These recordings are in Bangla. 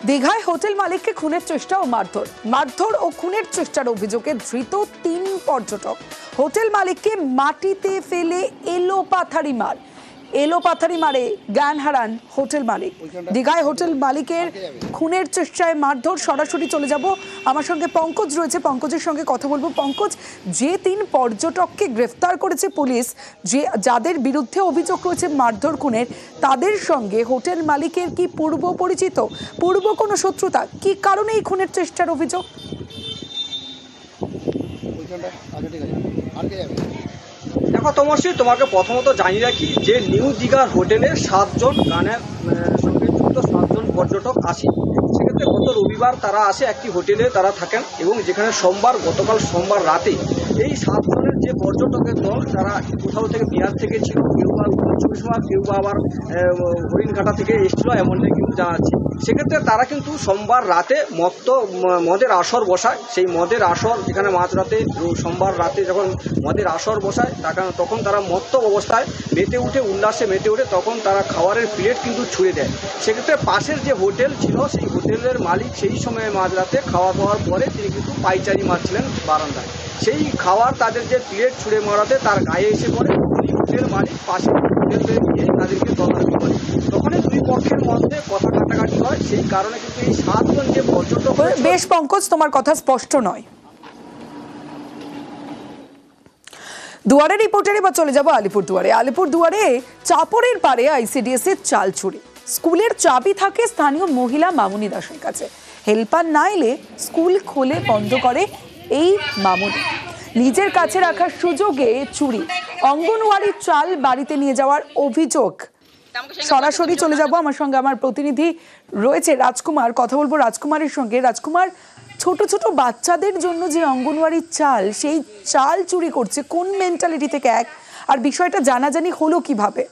দীঘায় হোটেল মালিককে খুনের চেষ্টা ও মারধর ও খুনের চেষ্টার অভিযোগে ধৃত ৩ পর্যটক। হোটেল মালিককে মাটিতে ফেলে এলোপাথারি মারে জ্ঞান হারান হোটেল মালিক। দীঘায় হোটেল মালিকের খুনের চেষ্টায় মারধর। সরাসরি চলে যাব, আমার সঙ্গে পঙ্কজ রয়েছে, পঙ্কজের সঙ্গে কথা বলবো। পঙ্কজ, যে 3 পর্যটককে গ্রেফতার করেছে পুলিশ, যাদের বিরুদ্ধে অভিযোগ রয়েছে মারধর খুনের, তাদের সঙ্গে হোটেল মালিকের কি পূর্ব কোনো শত্রুতা? কি কারণে এই খুনের চেষ্টার অভিযোগ? দেখো তমশ্রী, তোমাকে প্রথমত জানিয়ে রাখি যে নিউ দীঘার হোটেলে 7 জন গানের সঙ্গে যুক্ত 7 জন পর্যটক আসে। সেক্ষেত্রে গত রবিবার তারা আসে একটি হোটেলে তারা থাকেন, এবং যেখানে গতকাল সোমবার রাতে এই 7 জনের যে পর্যটকের দল, তারা কোথাও থেকে বিহার থেকে ছিল, কেউ বা উত্তর, কেউ বা আবার হরিণঘাটা থেকে এসেছিল, এমনটাই কিন্তু জানাচ্ছে। সেক্ষেত্রে তারা কিন্তু সোমবার রাতে মদের আসর বসায়। সেই মদের আসর যেখানে মাঝরাতে সোমবার রাতে যখন মদের আসর বসায়, তখন তারা মত্ত অবস্থায় উল্লাসে মেতে ওঠে। তখন তারা খাবারের প্লেট কিন্তু ছুঁড়ে দেয়। সেক্ষেত্রে পাশের যে হোটেল ছিল, সেই হোটেলের মালিক সেই সময় মাঝরাতে খাওয়া দাওয়ার পরে তিনি কিন্তু পাইচারি মারছিলেন বারান্দায়। সেই খাবার তাদের যে প্লেট ছুঁড়ে মারাতে তার গায়ে এসে পড়ে। হোটেল মালিক পাশে হোটেলে গিয়ে তাদেরকে তদারকি করে। তখনই 2 পক্ষের মধ্যে কথা কাটাকাটি হয়। সেই কারণে কিন্তু এই 7 জন যে পর্যটক। বেশ পঙ্কজ, তোমার কথা স্পষ্ট নয়। দুয়ারে রিপোর্টারে বা চলে যাব আলিপুরদুয়ারে চাপড়ের পারে আইসিডিএস এর চাল চুরি। স্কুলের চাবি থাকে স্থানীয় মহিলা মামুনি দাসের কাছে। হেল্পার না এলে স্কুল খোলে বন্ধ করে এই মামুনি। নিজের কাছে রাখার সুযোগে চুরি। অঙ্গনওয়াড়ির চাল বাড়িতে নিয়ে যাওয়ার অভিযোগ। সরাসরি চলে যাব, আমার সঙ্গে আমার প্রতিনিধি রয়েছে রাজকুমার, কথা বলবো রাজকুমারের সঙ্গে। রাজকুমার, ছোট ছোট বাচ্চাদের জন্য যে অঙ্গনওয়াড়ির চাল, সেই চাল চুরি করছে কোন মেন্টালিটি থেকে আর বিষয়টা জানাজানি হলো কিভাবে?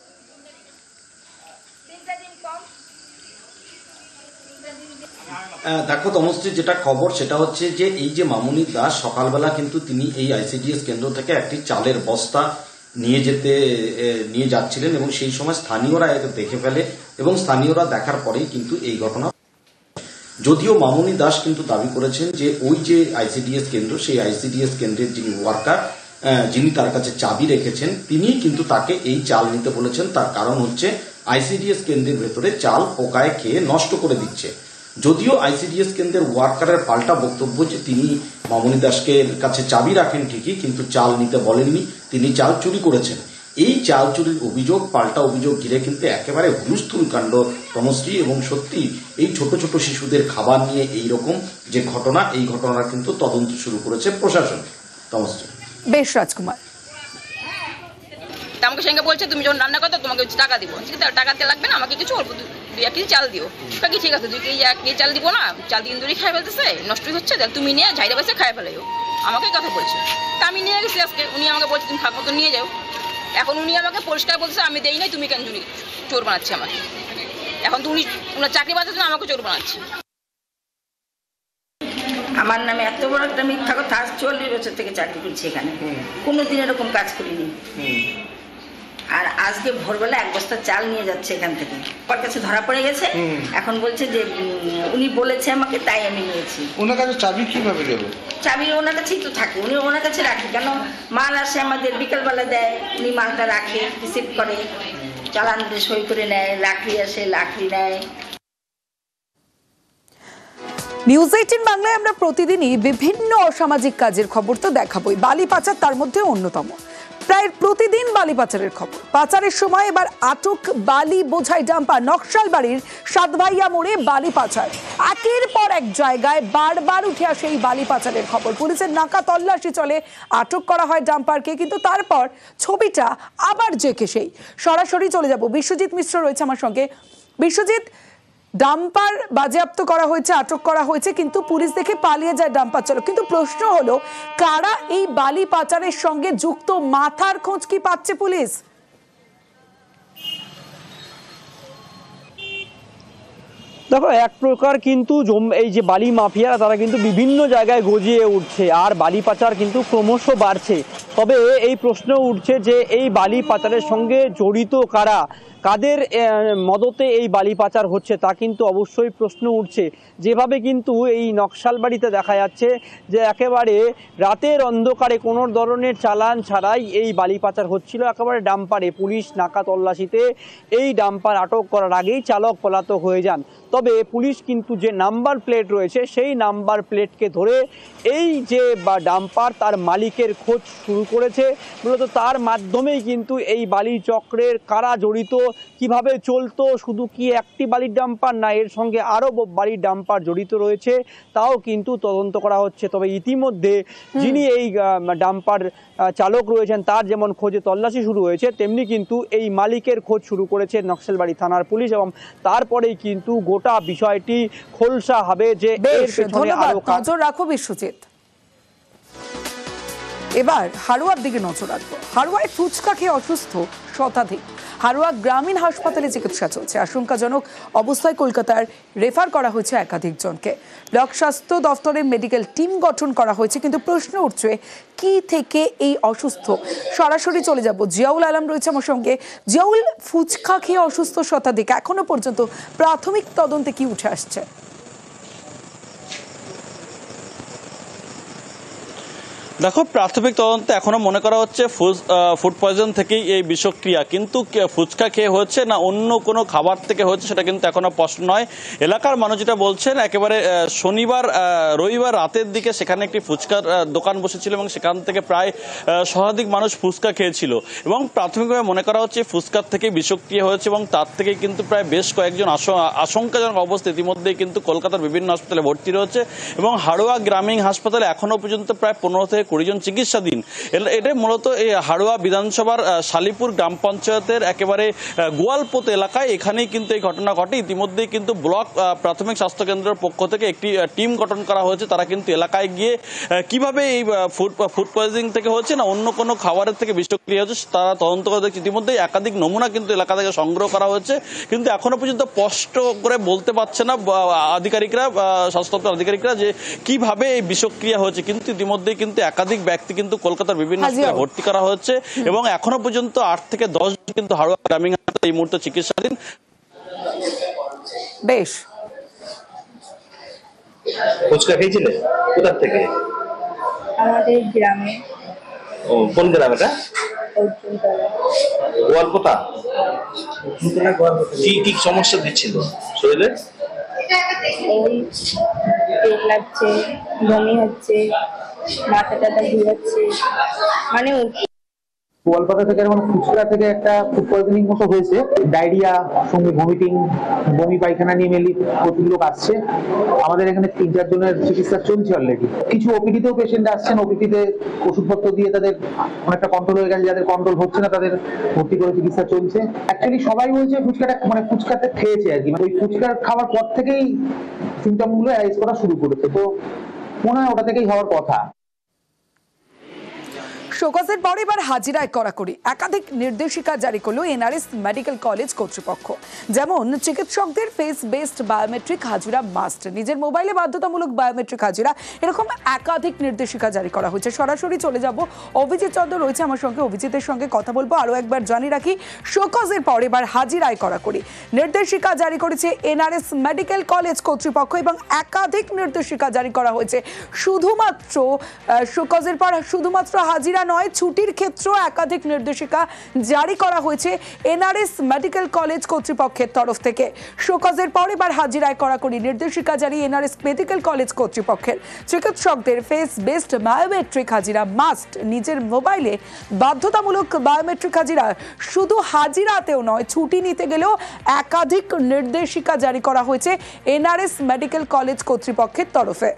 দেখো তমশ্রী, যেটা খবর সেটা হচ্ছে যে এই যে মামুনি দাস সকালবেলা কিন্তু তিনি এই আইসিডিএস কেন্দ্র থেকে একটি চালের বস্তা নিয়ে যাচ্ছিলেন, এবং সেই সময় স্থানীয়রা একে দেখে ফেলে, এবং স্থানীয়রা দেখার পরেই কিন্তু এই ঘটনা। যদিও মামুনি দাস কিন্তু দাবি করেছেন যে ওই যে আইসিডিএস কেন্দ্র, সেই আইসিডিএস কেন্দ্রের যিনি ওয়ার্কার, যিনি তার কাছে চাবি রেখেছেন, তিনি কিন্তু তাকে এই চাল নিতে বলেছেন। তার কারণ হচ্ছে আইসিডিএস কেন্দ্রের ভেতরে চাল পোকায় খেয়ে নষ্ট করে দিচ্ছে। যদিও আইসিডিএস কেন্দ্রের ওয়ার্কারের পাল্টা বক্তব্য যে তিনি মামুনি দাসকে কাছে চাবি রাখেন ঠিকই, কিন্তু চাল নিতে বলেননি, তিনি চাল চুরি করেছেন। এই চাল চুরির পাল্টা অভিযোগ ঘিরে কিন্তু একেবারে হুলস্থুল কাণ্ড তমশ্রী, এবং সত্যি এই ছোট ছোট শিশুদের খাবার নিয়ে এই রকম যে ঘটনা, এই ঘটনার কিন্তু তদন্ত শুরু করেছে প্রশাসন। তমশ্রী। বেশ রাজকুমার, আমাকে সঙ্গে বলছে তুমি যখন রান্না করো তোমাকে টাকা দিব। টাকা দিতে লাগবে না, আমাকে কিছু 2 কেজি চাল দিও। কি ঠিক আছে, 2 কেজি চাল দিব না, চাল দিন ধরে খাই ফেলতেছে, নষ্টই হচ্ছে, তুমি নিয়ে ঝাইরে বাসে খাই ফেলাইও। আমাকে কথা বলছে, তা আমি নিয়ে গেছি আজকে। উনি আমাকে বলছে তুমি থাক মতো নিয়ে যাও। এখন উনি আমাকে পরিষ্কার বলছে আমি দেই নাই, তুমি কেন চোর বানাচ্ছি আমাকে। এখন তো উনার চাকরি বাজার জন্য আমাকে চোর বানাচ্ছে। আমার নামে এত বড় একটা মিথ্যা কথা। 40 বছর থেকে চাকরি করছি এখানে, কোনোদিন এরকম কাজ করিনি। আর আজকে ভোরবেলা 1 বস্তা চাল নিয়ে যাচ্ছে এখান থেকে, ওর কাছে ধরা পড়ে গেছে। এখন বলছে যে উনি বলেছে আমাকে, তাই আমি নিয়েছি। ওনার কাছে চাবি কিভাবে গেল? চাবি ওনার কাছেই তো থাকে, উনি ওনার কাছে রাখে। কেন, মাল আসে আমাদের বিকেলবেলা দেয়, উনি মালটা রাখে, রিসিভ করে, চালান সই করে নেয়। লাকড়ি আসে, লাকড়ি নেয়। নিউজ 18 বাংলায় আমরা প্রতিদিনই বিভিন্ন অসামাজিক কাজের খবর তো দেখাবোই। বালি পাচার তার মধ্যে অন্যতম। প্রায় প্রতিদিন বালি পাচারের খবর। পাচারের সময় এবার আটক বালি বোঝাই ডাম্পার। নকশালবাড়ির সাতভাইয়া মোড়ে বালি পাচার। একের পর এক জায়গায় বারবার উঠে আসে এই বালি পাচারের খবর। পুলিশের নাকা তল্লাশি চলে, আটক করা হয় ডাম্পারকে, কিন্তু তারপর ছবিটা আবার জেকে সেই। সরাসরি চলে যাব, বিশ্বজিৎ মিশ্র রয়েছে আমার সঙ্গে। বিশ্বজিৎ, ডাম্পার বাজেয়াপ্ত করা হয়েছে, আটক করা হয়েছে, কিন্তু পুলিশ দেখে পালিয়ে যায় ডাম্পার চালক। কিন্তু প্রশ্ন হলো, কারা এই বালি পাচারের সঙ্গে যুক্ত, মাথার খোঁজ কি পাচ্ছে পুলিশ? দেখো, এক প্রকার কিন্তু এই যে বালি মাফিয়ারা তারা কিন্তু বিভিন্ন জায়গায় গজিয়ে উঠছে, আর বালি পাচার কিন্তু ক্রমশ বাড়ছে। তবে এই প্রশ্ন উঠছে যে এই বালি পাচারের সঙ্গে জড়িত কারা, কাদের মদতে এই বালি পাচার হচ্ছে, তা কিন্তু অবশ্যই প্রশ্ন উঠছে। যেভাবে কিন্তু এই নকশালবাড়িতে দেখা যাচ্ছে যে একেবারে রাতের অন্ধকারে কোনো ধরনের চালান ছাড়াই এই বালি পাচার হচ্ছিল একেবারে ডাম্পারে। পুলিশ নাকা তল্লাশিতে এই ডাম্পার আটক করার আগেই চালক পলাতক হয়ে যান। তবে পুলিশ কিন্তু যে নাম্বার প্লেট রয়েছে সেই নাম্বার প্লেটকে ধরে এই যে ডাম্পার তার মালিকের খোঁজ শুরু করেছে। মূলত তার মাধ্যমেই কিন্তু এই বালি চক্রের কারা জড়িত, কিভাবে চলতো, শুধু কি একটি বালির ডাম্পার না এর সঙ্গে আরও বালির ডাম্পার জড়িত রয়েছে তাও কিন্তু তদন্ত করা হচ্ছে। তবে ইতিমধ্যে যিনি এই ডাম্পার চালক রয়েছেন তার যেমন খোঁজে তল্লাশি শুরু হয়েছে, তেমনি কিন্তু এই মালিকের খোঁজ শুরু করেছে নকশালবাড়ি থানার পুলিশ, এবং তারপরেই কিন্তু গোটা বিষয়টি খোলসা হবে যে এর পেছনে আরো নজর রাখো বিশ্বজিৎ। এবার হাড়োয়ার দিকে নজর রাখবো। হাড়োয়ায় ফুচকা খেয়ে অসুস্থ শতাধিক। হাড়োয়া গ্রামীণ হাসপাতালে চিকিৎসা চলছে। আশঙ্কাজনক অবস্থায় কলকাতার রেফার করা হয়েছে একাধিক জনকে। ব্লক স্বাস্থ্য দফতরের মেডিকেল টিম গঠন করা হয়েছে, কিন্তু প্রশ্ন উঠছে কি থেকে এই অসুস্থ। সরাসরি চলে যাব, জিয়াউল আলম রয়েছে আমার সঙ্গে। জিয়াউল, ফুচকা খেয়ে অসুস্থ শতাধিক, এখনো পর্যন্ত প্রাথমিক তদন্তে কি উঠে আসছে? দেখো, প্রাথমিক তদন্তে এখনো মনে করা হচ্ছে ফুড পয়জন থেকেই এই বিষক্রিয়া, কিন্তু ফুচকা খেয়ে হচ্ছে না অন্য কোনো খাবার থেকে হচ্ছে সেটা কিন্তু এখনো স্পষ্ট নয়। এলাকার মানুষ যেটা বলছেন, একেবারে রবিবার রাতের দিকে সেখানে একটি ফুচকার দোকান বসেছিল এবং সেখান থেকে প্রায় শতাধিক মানুষ ফুচকা খেয়েছিল এবং প্রাথমিকভাবে মনে করা হচ্ছে ফুচকার থেকেই বিষক্রিয়া হয়েছে এবং তার থেকেই কিন্তু প্রায় বেশ কয়েকজন আশঙ্কাজনক অবস্থা ইতিমধ্যেই কিন্তু কলকাতার বিভিন্ন হাসপাতালে ভর্তি রয়েছে এবং হাড়োয়া গ্রামীণ হাসপাতালে এখনো পর্যন্ত প্রায় 15 থেকে 20 জন চিকিৎসাধীন। এটা মূলত এই হাড়োয়া বিধানসভার শালিপুর গ্রাম পঞ্চায়েতের একেবারে গোয়ালপোত এলাকায়, এখানেই কিন্তু এই ঘটনা ঘটে। ইতিমধ্যেই কিন্তু ব্লক প্রাথমিক স্বাস্থ্য কেন্দ্রের পক্ষ থেকে একটি টিম গঠন করা হয়েছে। তারা কিন্তু এলাকায় গিয়ে কিভাবে এই ফুড পয়জনিং থেকে হচ্ছে না অন্য কোনো খাবারের থেকে বিষক্রিয়া হচ্ছে তারা তদন্ত করে দেখছে। ইতিমধ্যেই একাধিক নমুনা কিন্তু এলাকা থেকে সংগ্রহ করা হচ্ছে, কিন্তু এখনো পর্যন্ত স্পষ্ট করে বলতে পারছে না আধিকারিকরা, স্বাস্থ্য দপ্তর আধিকারিকরা যে কিভাবে এই বিষক্রিয়া হয়েছে। কিন্তু ইতিমধ্যেই কিন্তু একাধিক ব্যক্তি কিন্তু কলকাতার বিভিন্ন হাসপাতালে ভর্তি করা হচ্ছে এবং এখনো পর্যন্ত 8 থেকে 10 জন কিন্তু হাড়োয়া গ্রামীণ হাসপাতালে এই মুহূর্তে চিকিৎসাধীন। বেশ, ফুচকা খেয়েছিলে কোথা থেকে? আমাদের গ্রামে। ও, কোন গ্রাম এটা? গোয়ালপোতা। কি কি সমস্যা দিচ্ছিল শরীরে? এই পেট লাগছে, বমি হচ্ছে, মাথা টাথা ঘুরাচ্ছে, মানে গোয়ালপাতা থেকে মানে ফুচকা থেকে একটা ফুড পয়জনিং মতো হয়েছে। ডায়রিয়া সঙ্গে ভমিটিং, বমি পায়খানা নিয়ে মেনলি প্রচুর লোক আসছে। আমাদের এখানে 3-4 জনের চিকিৎসা চলছে অলরেডি। কিছু ওপিডিতেও পেশেন্ট আসছেন, ওপিডিতে ওষুধপত্র দিয়ে তাদের অনেকটা কন্ট্রোল হয়ে গেছে, যাদের কন্ট্রোল হচ্ছে না তাদের ভর্তি করে চিকিৎসা চলছে। অ্যাকচুয়ালি সবাই বলছে ফুচকাটা মানে ফুচকাতে খেয়েছে আর কি, মানে ওই ফুচকা খাওয়ার পর থেকেই সিমটমগুলো অ্যারাইজ করা শুরু করেছে। তো মনে হয় ওটা থেকেই হওয়ার কথা। শোকজের পর এবার হাজিরায় কড়াকড়ি। একাধিক নির্দেশিকা জারি করলো এনআরএস মেডিকেল কলেজ কর্তৃপক্ষ। যেমন চিকিৎসকদের ফেস বেসড বায়োমেট্রিক হাজিরা মাস্ট, নিজের মোবাইলে বাধ্যতামূলক বায়োমেট্রিক হাজিরা, এরকম একাধিক নির্দেশিকা জারি করা হয়েছে। সরাসরি চলে যাব, অভিজিৎ চন্দ্র রয়েছে আমার সঙ্গে, অভিজিতের সঙ্গে কথা বলবো। আরও একবার জানিয়ে রাখি, শোকজের পর এবার হাজিরায় কড়াকড়ি। নির্দেশিকা জারি করেছে এনআরএস মেডিকেল কলেজ কর্তৃপক্ষ এবং একাধিক নির্দেশিকা জারি করা হয়েছে। শুধুমাত্র শোকজের পর শুধুমাত্র হাজিরা নয়, ছুটির ক্ষেত্রেও একাধিক নির্দেশিকা জারি করা হয়েছে এনআরএস মেডিকেল কলেজ কর্তৃপক্ষের তরফ থেকে। শোকজের পর এবার হাজিরায় কড়াকড়ি। নির্দেশিকা জারি এনআরএস মেডিকেল কলেজ কর্তৃপক্ষের। চিকিৎসকদের ফেস বেসড বায়োমেট্রিক হাজিরা মাস্ট, নিজের মোবাইলে বাধ্যতামূলক বায়োমেট্রিক হাজিরা। শুধু হাজিরাতেও নয়, ছুটি নিতে গেলেও একাধিক নির্দেশিকা জারি করা হয়েছে এনআরএস মেডিকেল কলেজ কর্তৃপক্ষের তরফে।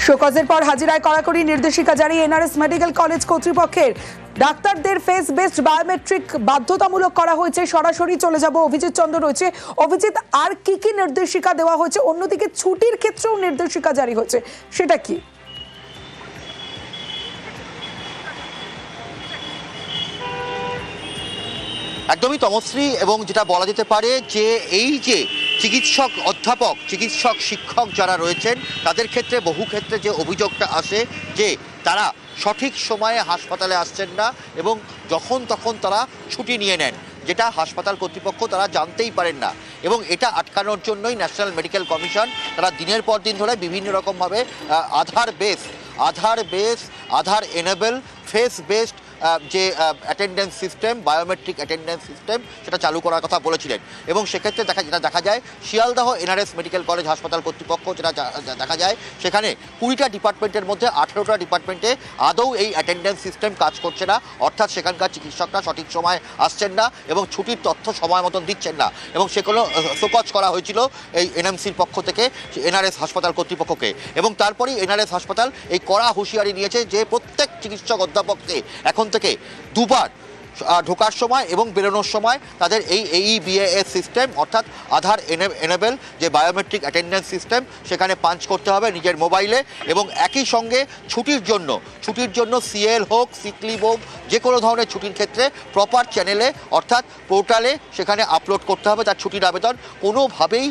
শোকজের পর হাজিরায় কড়াকড়ি, নির্দেশিকা জারি এনআরএস মেডিকেল কলেজ কর্তৃপক্ষের। ডাক্তারদের ফেস বেসড বায়োমেট্রিক বাধ্যতামূলক করা হয়েছে। সরাসরি চলে যাব, অভিজিৎ চন্দ্র রয়েছে। অভিজিৎ, আর কি কি নির্দেশিকা দেওয়া হয়েছে? অন্যদিকে ছুটির ক্ষেত্রেও নির্দেশিকা জারি হয়েছে, সেটা কি? একদমই তমশ্রী, এবং যেটা বলা যেতে পারে যে এই যে চিকিৎসক অধ্যাপক, চিকিৎসক শিক্ষক যারা রয়েছেন তাদের ক্ষেত্রে বহু ক্ষেত্রে যে অভিযোগটা আসে যে তারা সঠিক সময়ে হাসপাতালে আসছেন না এবং যখন তখন তারা ছুটি নিয়ে নেন, যেটা হাসপাতাল কর্তৃপক্ষ তারা জানতেই পারেন না। এবং এটা আটকানোর জন্যই ন্যাশনাল মেডিকেল কমিশন তারা দিনের পর দিন ধরে বিভিন্ন রকমভাবে আধার এনেবল ফেস বেসড যে attendance system, biometric attendance system সেটা চালু করার কথা বলেছিলেন। এবং সেক্ষেত্রে যেটা দেখা যায় শিয়ালদহ এনআরএস মেডিকেল কলেজ হাসপাতাল কর্তৃপক্ষ যেটা দেখা যায় সেখানে 20টা ডিপার্টমেন্টের মধ্যে 18টা ডিপার্টমেন্টে আদৌ এই অ্যাটেন্ডেন্স সিস্টেম কাজ করছে না, অর্থাৎ সেখানকার চিকিৎসকরা সঠিক সময় আসছেন না এবং ছুটির তথ্য সময় মতন দিচ্ছেন না। এবং সেগুলো শোকজ করা হয়েছিল এই এনএমসির পক্ষ থেকে এনআরএস হাসপাতাল কর্তৃপক্ষকে। এবং তারপরেই এনআরএস হাসপাতাল এই কড়া হুঁশিয়ারি নিয়েছে যে প্রত্যেক চিকিৎসক অধ্যাপককে এখন থেকে দুবার ঢোকার সময় এবং বেরোনোর সময় তাদের এই AEBAS সিস্টেম অর্থাৎ আধার এনেবল যে বায়োমেট্রিক অ্যাটেন্ডেন্স সিস্টেম সেখানে পাঞ্চ করতে হবে নিজের মোবাইলে। এবং একই সঙ্গে ছুটির জন্য সিএল হোক, সিক লিভ হোক, যে কোনো ধরনের ছুটির ক্ষেত্রে প্রপার চ্যানেলে অর্থাৎ পোর্টালে সেখানে আপলোড করতে হবে তার ছুটির আবেদন। কোনোভাবেই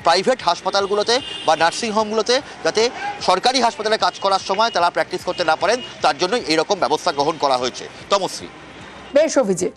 প্রাইভেট হাসপাতালগুলোতে বা নার্সিংহোমগুলোতে যাতে সরকারি হাসপাতালে কাজ করার সময় তারা প্র্যাকটিস করতে না পারেন, তার জন্যই এইরকম ব্যবস্থা গ্রহণ করা হয়েছে। তমশ্রী। বেশ অভিজিৎ।